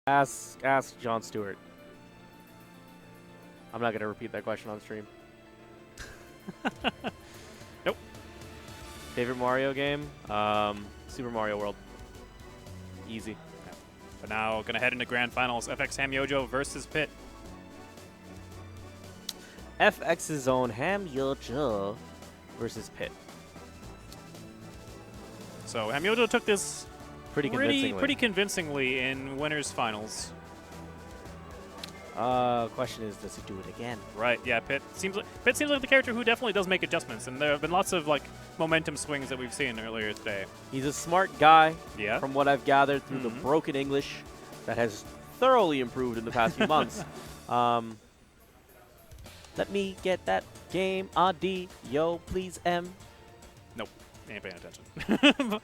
Ask John Stewart. I'm not gonna repeat that question on stream. Nope. Favorite Mario game? Super Mario World. Easy. Yeah. But now gonna head into grand finals. FX Hamyojo versus Pit. FX's own hamyojo versus Pit. So Hamyojo took this Pretty convincingly in winners finals. Question is, does he do it again? Right. Yeah. Pit seems like the character who definitely does make adjustments, and there have been lots of like momentum swings that we've seen earlier today. He's a smart guy. Yeah. From what I've gathered through the broken English that has thoroughly improved in the past few months. Let me get that game ID, yo, please, M. Nope. Ain't paying attention.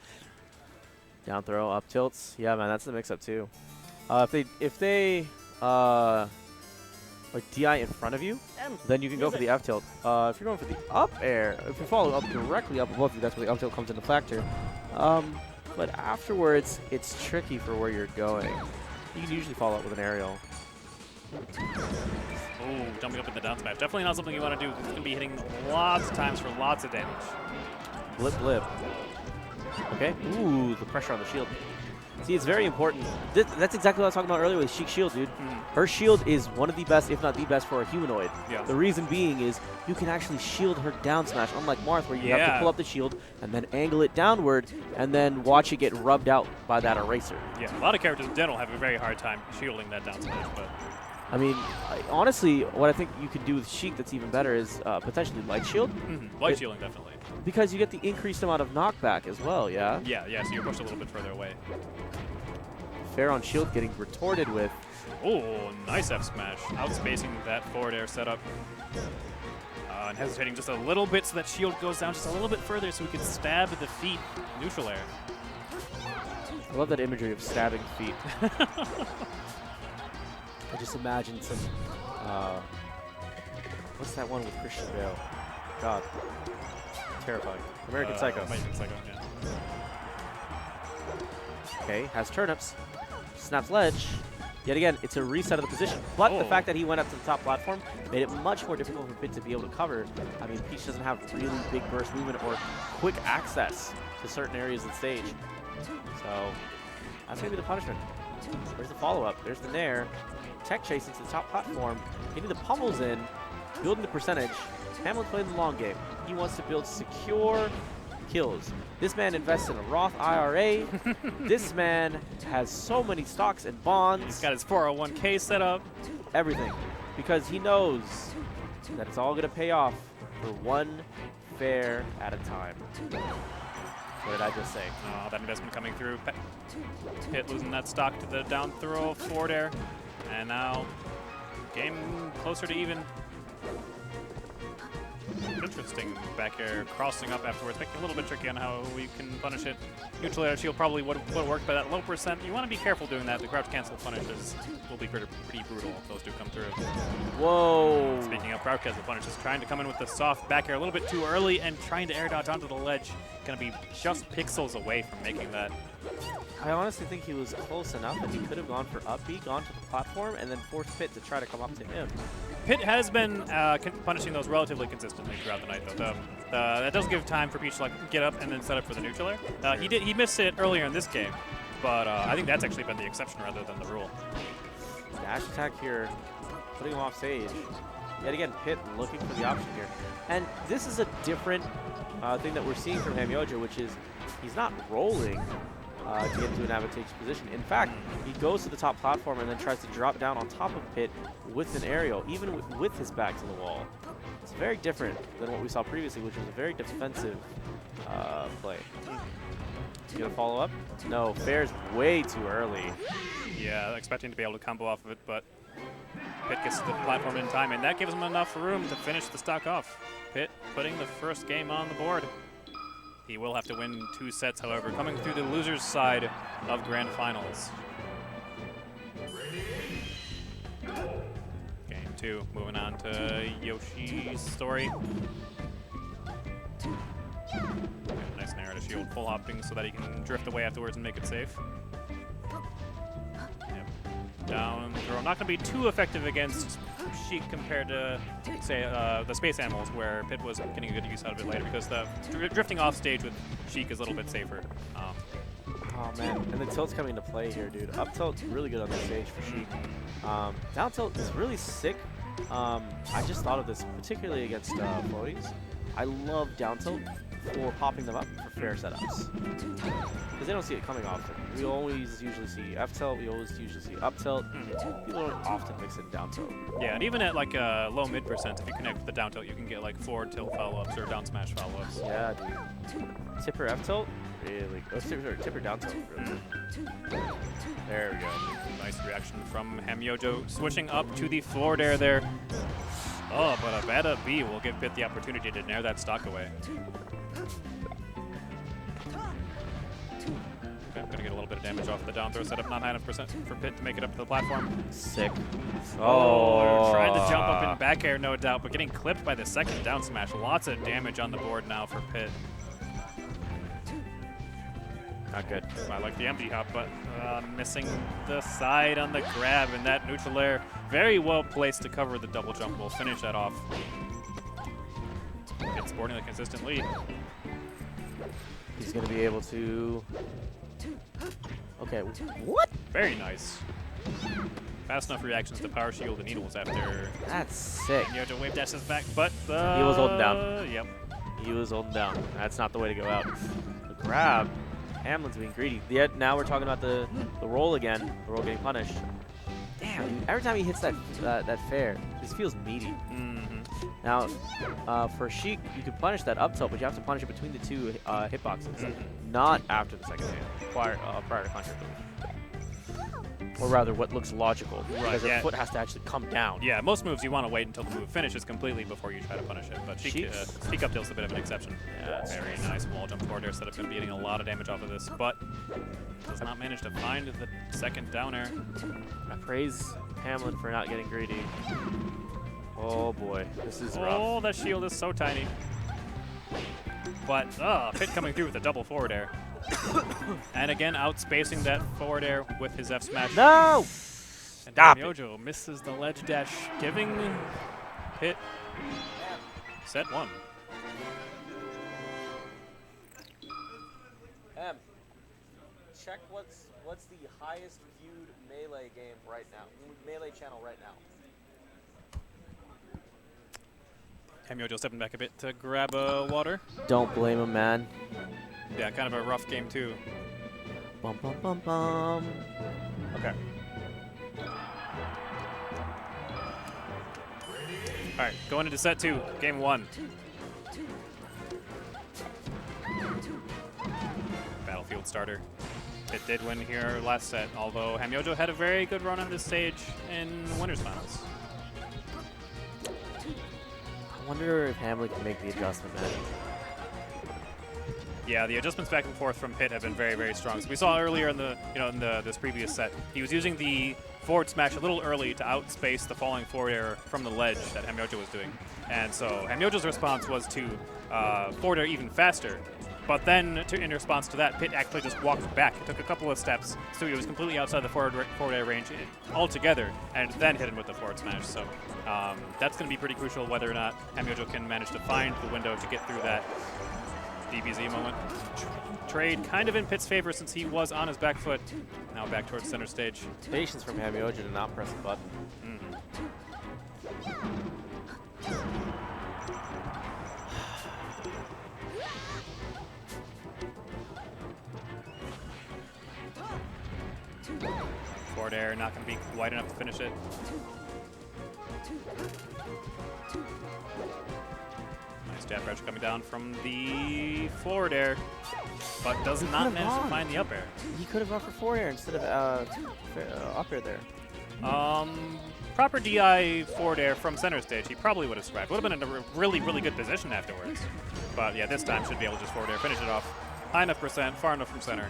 Down throw, up tilts. Yeah, man, that's the mix-up too. If they like DI in front of you, then you can go for the F tilt. If you're going for the up air, if you follow up directly up above you, that's where the up tilt comes into factor. But afterwards, it's tricky for where you're going. You can usually follow up with an aerial. Oh, jumping up in the down smash. Definitely not something you want to do. It's going to be hitting lots of times for lots of damage. Blip, blip. Okay. Ooh, the pressure on the shield. See, it's very important. That's exactly what I was talking about earlier with Sheik's shield, dude. Her shield is one of the best, if not the best, for a humanoid. Yeah. The reason being is you can actually shield her down smash, unlike Marth, where you have to pull up the shield and then angle it downward and then watch it get rubbed out by that eraser. Yeah, a lot of characters in general have a very hard time shielding that down smash, but... I mean, honestly, what I think you could do with Sheik that's even better is potentially light shield. Light shielding, definitely. Because you get the increased amount of knockback as well, yeah? Yeah, so you're pushed a little bit further away. Fair on shield getting retorted with. Oh, nice F smash. Outspacing that forward air setup. And hesitating just a little bit so that shield goes down just a little bit further so we can stab the feet. Neutral air. I love that imagery of stabbing feet. I just imagine some, what's that one with Christian Bale? God, terrifying. American Psycho. American Psycho, yeah. Okay, has turnips. Snaps ledge. Yet again, it's a reset of the position. But the fact that he went up to the top platform made it much more difficult for Pit to be able to cover. I mean, Peach doesn't have really big burst movement or quick access to certain areas of the stage. So that's going to be the punishment. Where's the follow-up? There's the Nair. Tech chase into the top platform, getting the pummels in, building the percentage. Hamlet playing the long game. He wants to build secure kills. This man invests in a Roth IRA. This man has so many stocks and bonds. He's got his 401k set up. Everything. Because he knows that it's all going to pay off for one fair at a time. What did I just say? Oh, that investment coming through. Pit losing that stock to the down throw forward air. And now, game closer to even. Interesting back air crossing up afterwards, making it a little bit tricky on how we can punish it. Neutral air shield probably would have worked by that low percent. You want to be careful doing that. The crouch cancel punishes will be pretty brutal if those do come through. Whoa. Speaking of crouch cancel punishes, trying to come in with the soft back air a little bit too early and trying to air dodge onto the ledge. Going to be just pixels away from making that. I honestly think he was close enough that he could have gone for up B, gone to the platform, and then forced Pit to try to come up to him. Pit has been punishing those relatively consistently throughout the night, though. That does give time for Peach to like get up and then set up for the neutral air. He missed it earlier in this game, but I think that's actually been the exception rather than the rule. Dash attack here, putting him off stage. Yet again, Pit looking for the option here. And this is a different thing that we're seeing from hamyojo, which is he's not rolling to get into an advantageous position. In fact, he goes to the top platform and then tries to drop down on top of Pit with an aerial, even with his back to the wall. It's very different than what we saw previously, which was a very defensive play. You gonna follow up? No, fair's way too early. Yeah, expecting to be able to combo off of it, but Pit gets to the platform in time, and that gives him enough room to finish the stock off. Pit putting the first game on the board. He will have to win 2 sets, however, coming through the loser's side of Grand Finals. Game 2, moving on to Yoshi's story. Nice Nair to shield, full hopping so that he can drift away afterwards and make it safe. Yep. down throw. Not going to be too effective against Sheik compared to, say, the Space Animals, where Pit was getting a good use out of it later, because the drifting off stage with Sheik is a little bit safer. Oh man, and the tilt's coming into play here, dude. Up tilt's really good on this stage for Sheik. Down tilt is really sick. I just thought of this, particularly against floaties. I love down tilt for popping them up for fair setups, because they don't see it coming often. We always usually see F tilt, we always usually see up tilt. People don't often mix in down tilt. Yeah, and even at like a low mid percent, if you connect with the down tilt, you can get like forward tilt follow-ups or down smash follow-ups. Yeah, dude. Tipper F tilt, really. Oh, tipper down tilt, really. There we go. Nice reaction from hamyojo, switching up to the forward air there. Oh, but a bad up B will give Pit the opportunity to nair that stock away. Okay, I'm gonna get a little bit of damage off the down throw setup, not high enough percent for Pit to make it up to the platform. Sick. Oh, trying to jump up in back air, no doubt, but getting clipped by the second down smash. Lots of damage on the board now for Pit. Not good. I like the empty hop, but missing the side on the grab, and that neutral air very well placed to cover the double jump. Will finish that off. It's sporting a consistent lead. He's going to be able to... Okay, what? Very nice. Fast enough reactions to power shield the needles after... That's sick. hamyojo wave dashes back, but... He was holding down. Yep. He was holding down. That's not the way to go out. The grab. Hamlin's being greedy. Yet now we're talking about the roll again. The roll getting punished. Damn, dude. Every time he hits that fair, this feels meaty. Now, for Sheik, you could punish that up tilt, but you have to punish it between the two hitboxes, not after the second hit, prior to contract move. Or rather, what looks logical, because your foot has to actually come down. Yeah, most moves you want to wait until the move finishes completely before you try to punish it, but Sheik up tilt's a bit of an exception. Yeah, very nice wall jump forward air setup, going to be getting a lot of damage off of this, but does not manage to find the second down air. I praise Hamlin for not getting greedy. Oh boy, this is rough. Oh, that shield is so tiny. But, Pit coming through with a double forward air. And again, outspacing that forward air with his F smash. No! And Stop hamyojo misses the ledge dash, giving Pit set one. Check what's the highest viewed Melee game right now, Melee channel right now. hamyojo stepping back a bit to grab water. Don't blame him, man. Yeah, kind of a rough game too. Bum bum bum bum. Okay. All right, going into set two, game one. Battlefield starter. It did win here last set, although hamyojo had a very good run on this stage in winners finals. I wonder if Hamlin can make the adjustment, man. Yeah, the adjustments back and forth from Pit have been very, very strong. So we saw earlier in this previous set, he was using the forward smash a little early to outspace the falling forward air from the ledge that hamyojo was doing. And so hamyojo's response was to forward air even faster. But then, in response to that, Pit actually just walked back. It took a couple of steps, so he was completely outside the forward air range altogether, and then hit him with the forward smash. So that's going to be pretty crucial whether or not hamyojo can manage to find the window to get through that DBZ moment. Trade kind of in Pit's favor since he was on his back foot. Now back towards center stage. Patience from hamyojo to not press the button. Forward air not going to be wide enough to finish it. Nice jab pressure coming down from the forward air, but does not manage to find the up air. He could have gone for forward air instead of up air there. Proper DI forward air from center stage, he probably would have survived. Would have been in a really, really good position afterwards. But yeah, this time should be able to just forward air, finish it off. High enough percent, far enough from center.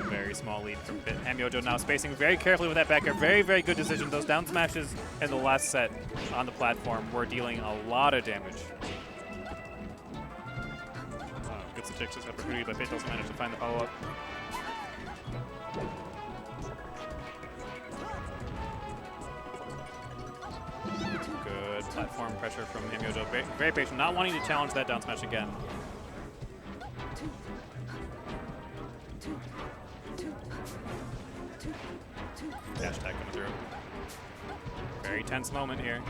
Very small lead from Pit. hamyojo now spacing very carefully with that back air. Very, very good decision. Those down smashes in the last set on the platform were dealing a lot of damage. Good statistics opportunity, but Pit doesn't manage to find the follow-up. platform pressure from hamyojo. Very patient, not wanting to challenge that down smash again. Dash attack coming through. Very tense moment here.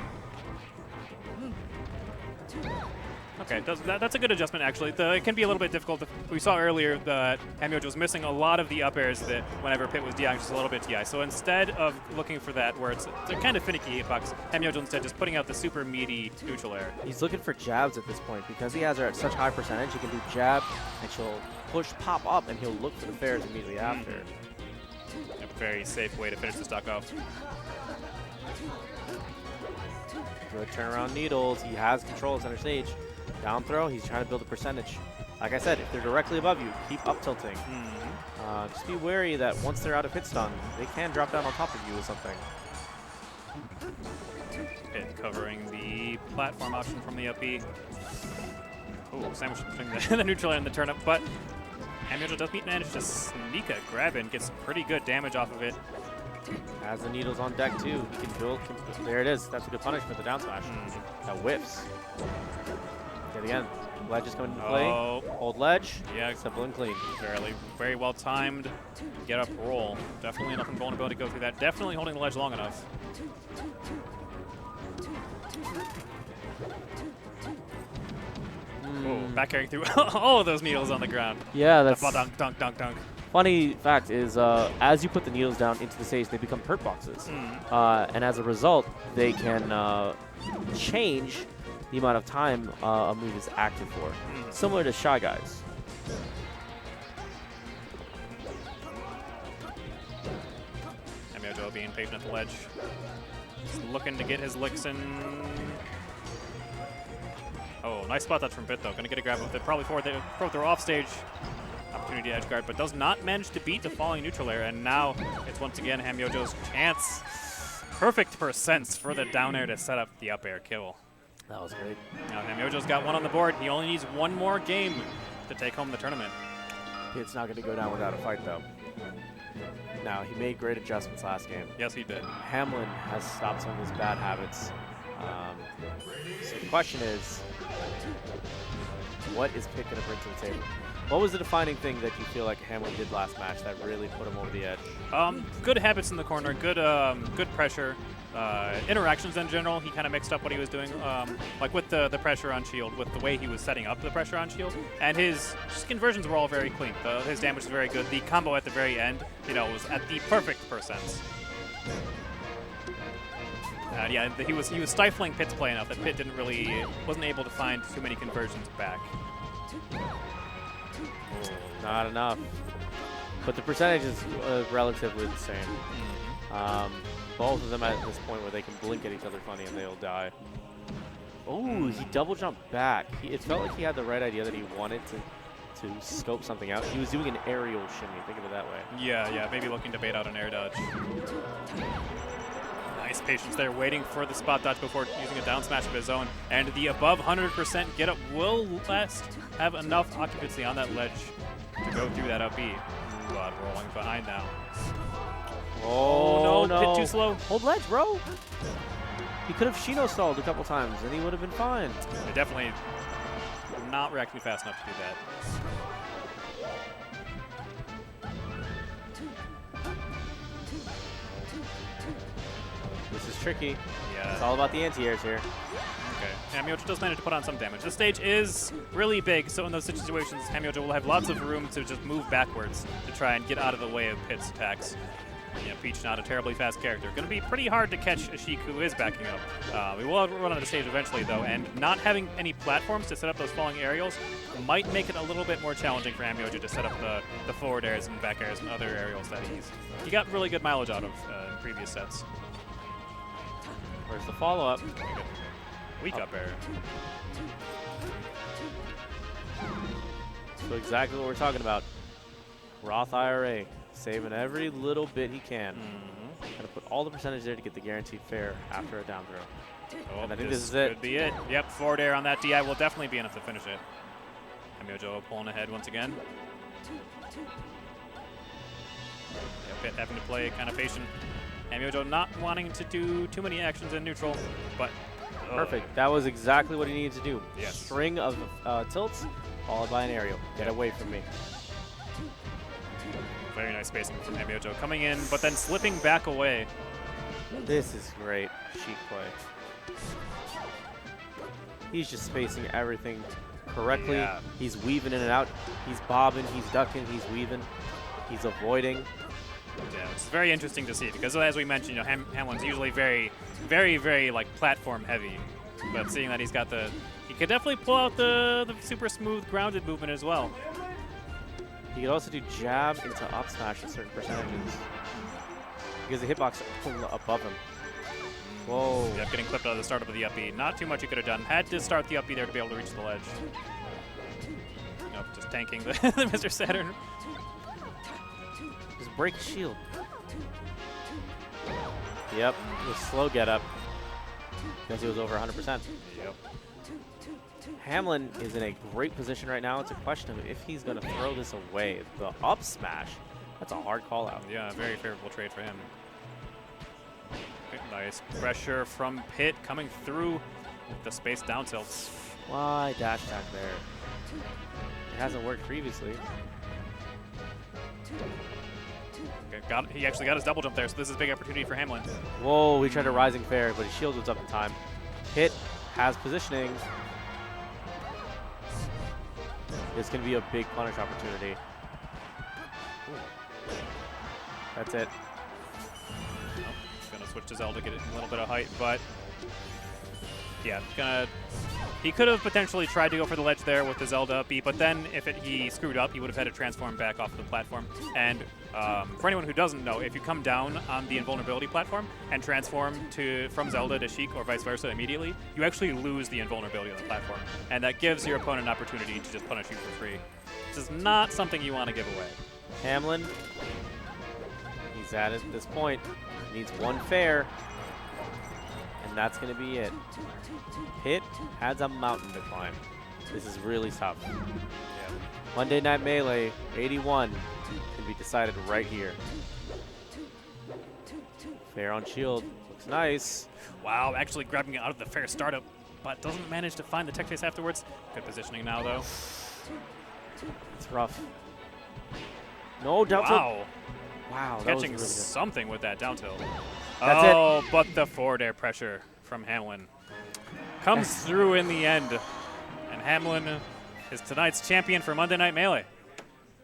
Okay, that's a good adjustment, actually. It can be a little bit difficult. We saw earlier that hamyojo was missing a lot of the up airs that whenever Pit was DI, just a little bit DI. So instead of looking for that, where it's a kind of finicky hitbox, hamyojo instead just putting out the super meaty neutral air. He's looking for jabs at this point. Because he has her at such high percentage, he can do jab, and she'll push pop up, and he'll look for the fairs immediately after. A very safe way to finish the stock off. Good turnaround needles. He has control of center stage. Down throw, he's trying to build a percentage. Like I said, if they're directly above you, keep up tilting. Just be wary that once they're out of hit stun, they can drop down on top of you with something. Pit covering the platform option from the up B. Oh, sandwich between the neutral and the turnip, but hamyojo does manage to sneak a grab in, gets pretty good damage off of it. Has the needles on deck too. He can build. There it is. That's a good punish for the down smash. That whiffs. Yet again, ledge is coming into play. Hold ledge. Yeah, simple and clean. Very well timed. Get up roll. Definitely enough invulnerability to go through that. Definitely holding the ledge long enough. Back carrying through all of those needles on the ground. Yeah, that's. Dunk, dunk, dunk, dunk. Funny fact is, as you put the needles down into the stage, they become hurt boxes. And as a result, they can change the amount of time a move is active for. Similar to Shy Guys. hamyojo being patient at the ledge. Just looking to get his licks in. Oh, nice spot touch from Pit though. Gonna get a grab with it. Probably forward throw off stage. Opportunity edge guard, but does not manage to beat the falling neutral air, and now it's once again hamyojo's chance. Perfect percents for the down air to set up the up air kill. That was great. Now hamyojo's got one on the board. He only needs one more game to take home the tournament. It's not going to go down without a fight, though. Now, he made great adjustments last game. Yes, he did. Hamlin has stopped some of his bad habits. So the question is, what is Pit going to bring to the table? What was the defining thing that you feel like Hamlin did last match that really put him over the edge? Good habits in the corner, good pressure, interactions in general. He kind of mixed up what he was doing, like with the pressure on shield, with the way he was setting up the pressure on shield, and his conversions were all very clean. His damage was very good. The combo at the very end, was at the perfect percents. Yeah, he was stifling Pit's play enough that Pit wasn't able to find too many conversions back. Not enough. But the percentage is relatively the same. Both of them at this point where they can blink at each other funny and they'll die. Oh, he double jumped back. It felt like he had the right idea that he wanted to scope something out. He was doing an aerial shimmy, think of it that way. Yeah, maybe looking to bait out an air dodge. Nice patience there, waiting for the spot dodge before using a down smash of his own. And the above 100% get up will have enough occupancy on that ledge to go through that up B. But rolling behind now. Oh, no. Pit too slow. Hold ledge, bro. He could have Shino stalled a couple times and he would have been fine. They definitely not reacting fast enough to do that. This is tricky. Yeah. It's all about the anti-airs here. Okay. hamyojo does manage to put on some damage. This stage is really big, so in those situations, hamyojo will have lots of room to just move backwards to try and get out of the way of Pit's attacks. Peach not a terribly fast character. Going to be pretty hard to catch a Sheik who is backing up. We will run on the stage eventually, though, and not having any platforms to set up those falling aerials might make it a little bit more challenging for hamyojo to set up the forward airs and back airs and other aerials that he got really good mileage out of in previous sets. Where's the follow-up? Weak up air. So exactly what we're talking about. Roth IRA, saving every little bit he can. Gotta put all the percentage there to get the guaranteed fair after a down throw. Oh, and I think this is it. Could be it. Yep, forward air on that DI will definitely be enough to finish it. hamyojo pulling ahead once again. Pit having to play kind of patient. hamyojo not wanting to do too many actions in neutral, but Perfect. That was exactly what he needed to do. Yes. String of tilts, followed by an aerial. Get away from me. Very nice spacing from hamyojo. Coming in, but then slipping back away. This is great Sheik play. He's just spacing everything correctly. Yeah. He's weaving in and out. He's bobbing, he's ducking, he's weaving, he's avoiding. Yeah, it's very interesting to see because, as we mentioned, you know, Hamlin's usually very, very like platform heavy, but seeing that he's got he could definitely pull out the super smooth grounded movement as well. He could also do jab into up smash at certain percentages because the hitbox are above him. Whoa. Yep, getting clipped out of the startup of the up B. Not too much he could have done. Had to start the up B there to be able to reach the ledge. Nope, just tanking the Mr. Saturn. Just break his shield. Yep, the slow get up because he was over 100%. Yep. Hamlin is in a great position right now. It's a question of if he's going to throw this away. The up smash, that's a hard call out. Yeah, very favorable trade for him. Okay, nice pressure from Pit coming through the space down tilts. Why dash attack there? It hasn't worked previously. Okay, he actually got his double jump there, so this is a big opportunity for Hamlin. Whoa, he tried a rising fair, but his shield was up in time. Pit has positioning. This can be a big punish opportunity. That's it. Gonna switch to Zelda, get it a little bit of height, but yeah, he could have potentially tried to go for the ledge there with the Zelda up B, but then if he screwed up, he would have had to transform back off of the platform. And for anyone who doesn't know, if you come down on the invulnerability platform and transform from Zelda to Sheik or vice versa immediately, you actually lose the invulnerability on the platform, and that gives your opponent an opportunity to just punish you for free. This is not something you want to give away. Hamlin, he's at this point. Needs one fair, and that's going to be it. Pit has a mountain to climb. This is really tough. Yeah. Monday Night Melee 81 can be decided right here. Fair on shield. Looks nice. Wow, actually grabbing it out of the fair startup, but doesn't manage to find the tech face afterwards. Good positioning now, though. It's rough. No, down tilt. Wow. Wow, that Catching was really good. something with that down tilt. That's oh, but the forward air pressure from Hamlin comes through in the end. And Hamlin is tonight's champion for Monday Night Melee.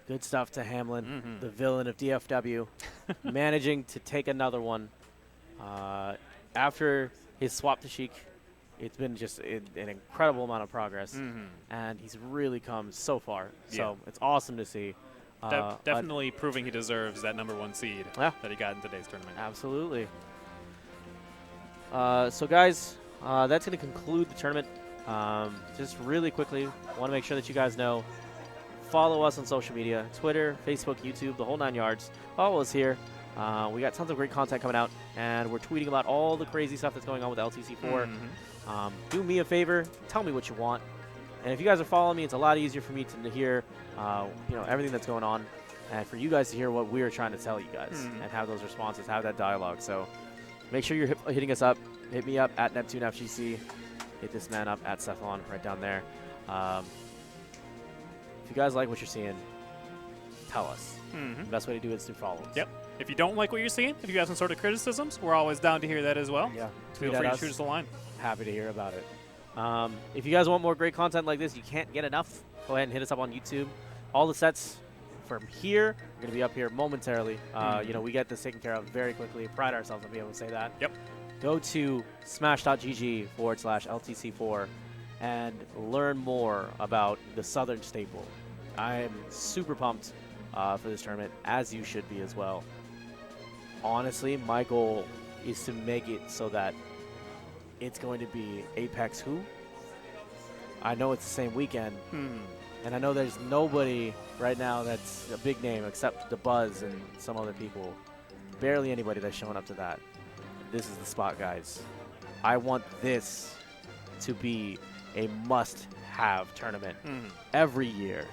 Good stuff to Hamlin, the villain of DFW, managing to take another one. After his swap to Sheik, it's been just an incredible amount of progress, and he's really come so far. So it's awesome to see. Definitely proving he deserves that #1 seed that he got in today's tournament. Absolutely. So guys, that's going to conclude the tournament. Just really quickly, want to make sure that you guys know, follow us on social media, Twitter, Facebook, YouTube, the whole 9 yards. Follow us here. We got tons of great content coming out, and we're tweeting about all the crazy stuff that's going on with LTC4. Do me a favor, tell me what you want. And if you guys are following me, it's a lot easier for me to hear everything that's going on, and for you guys to hear what we're trying to tell you guys and have those responses, have that dialogue. So make sure you're hitting us up. Hit me up at NeptuneFGC. Hit this man up at Cephalon right down there. If you guys like what you're seeing, tell us. The best way to do it is through follows. Yep. If you don't like what you're seeing, if you have some sort of criticisms, we're always down to hear that as well. Yeah. Feel free to shoot us a line. Happy to hear about it. If you guys want more great content like this, you can't get enough, go ahead and hit us up on YouTube. All the sets from here are going to be up here momentarily. We get this taken care of very quickly. Pride ourselves on being able to say that. Yep. Go to smash.gg/LTC4 and learn more about the Southern staple. I am super pumped for this tournament, as you should be as well. Honestly, my goal is to make it so that it's going to be Apex who? I know it's the same weekend, and I know there's nobody right now that's a big name except the Buzz and some other people. Barely anybody that's showing up to that. This is the spot, guys. I want this to be a must-have tournament every year,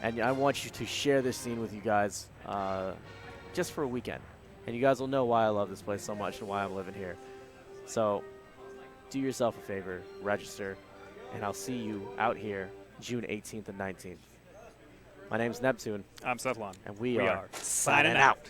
and I want you to share this scene with you guys just for a weekend, and you guys will know why I love this place so much and why I'm living here. So do yourself a favor, register, and I'll see you out here June 18th and 19th. My name's Neptune. I'm Cephalon. And we are signing out.